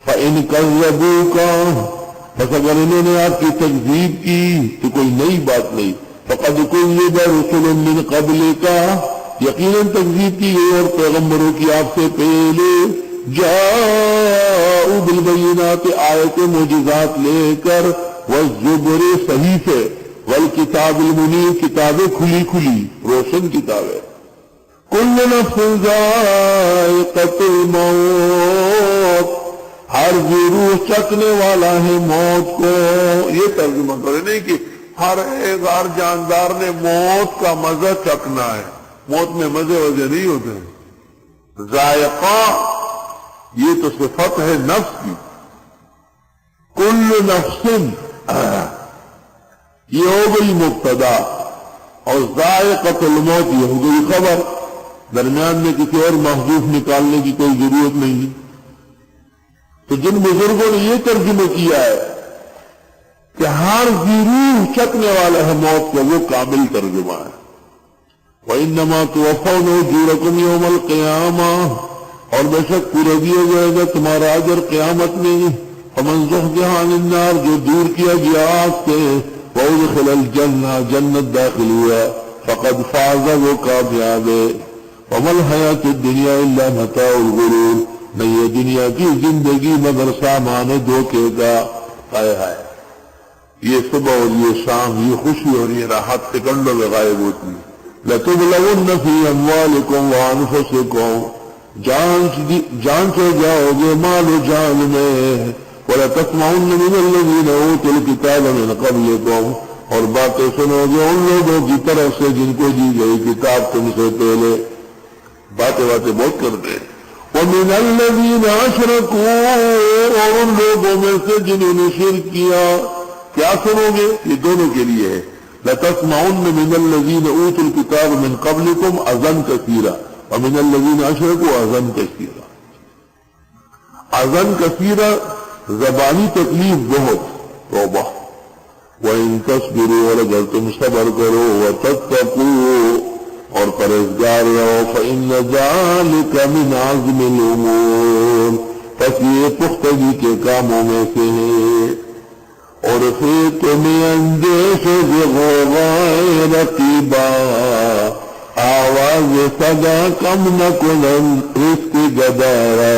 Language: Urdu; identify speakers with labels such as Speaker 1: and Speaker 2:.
Speaker 1: فَإِنْ كَذَّبُوكَ بس اگر انہوں نے آپ کی تکذیب کی تو کوئی نئی بات نہیں. فَقَدْ كُذِّبَ رُسُلٌ مِّن قَبْلِكَ یقیناً تکذیب کی گئی اور پیغمبروں کی آپ سے پہلے. جاءوا بالبینات آیت معجزات لے کر والزبر صحیفے والکتاب المنیر کتابیں کھلی کھلی روشن کتابیں. کل نفس ذائقۃ الموت ہر روح چکنے والا ہے موت کو. یہ ترجمہ کرے نہیں کہ ہر ایک ہر جاندار نے موت کا مزہ چکھنا ہے. موت میں مزے وزے نہیں ہوتے ہیں. ذائقہ یہ تو صفت ہے نفس کی. کل نفس یہ ہو گئی مبتدا اور ذائقۃ الموت یہ ہو گئی خبر. درمیان میں کسی اور محذوف نکالنے کی کوئی ضرورت نہیں. تو جن بزرگوں نے یہ ترجمہ کیا ہے کہ ہر روح چکنے والا ہے موت کو وہ کامل ترجمہ ہے. وَإِنَّمَا تُوَفَّوْنَ أُجُورَكُمْ يَوْمَ الْقِيَامَةِ اور بے شک پورا دیا جائے گا تمہارا اجر قیامت میں. فَمَنْ زُحْزِحَ عَنِ النَّارِ جو دور کیا گیا آگ سے وَأُدْخِلَ الْجَنَّةَ جنت داخل ہوا فَقَدْ فَازَ وہ کامیاب ہے. وَمَا الْحَيَاةُ الدُّنْيَا إِلَّا مَتَاعُ الْغُرُورِ نہیں ہے دنیا کی زندگی مگر سامان دھوکے کا. ہائے ہائے یہ صبح اور یہ شام یہ خوشی اور یہ راحت سیکنڈوں میں غائب ہوتی ہے. لَتُبْلَوُنَّ فِي أَمْوَالِكُمْ وَأَنفُسِكُمْ جان سے جاؤ گے مال و جان میں. وَلَتَسْمَعُنَّ مِنَ الَّذِينَ أُوتُوا الْكِتَابَ مِنْ قَبْلِكُمْ اور باتیں سنو گے ان لوگوں کی طرف سے جن کو دی گئی کتاب تم سے پہلے. باتیں بہت کرتے ہیں. وَمِنَ الَّذِينَ أَشْرَكُوا اور ان لوگوں میں سے جنہوں نے شرک کیا. کیا سنو گے یہ دونوں کے لیے ہے. لَتَسْمَعُنَّ مِنَ الَّذِينَ أُوتُوا الْكِتَابَ مِنْ قَبْلِكُمْ أَذًى كَثِيرًا وَمِنَ الَّذِينَ أَشْرَكُوا أَذًى كَثِيرًا. أَذًى كَثِيرًا زبانی تکلیف بہت. توبہ. وَإِن تَصْبِرُوا اور اگر تم صبر کرو وَتَتَّقُوا اور پرہیزگار رہو فَإِنَّ ذَلِكَ مِنْ عَزْمِ الْأُمُورِ پس یہ پختگی کے کاموں میں سے ہے. اور پھر تمہیں اندیش غوغائے رقیبا آواز صدا کم نہ کنن رزق گدارا.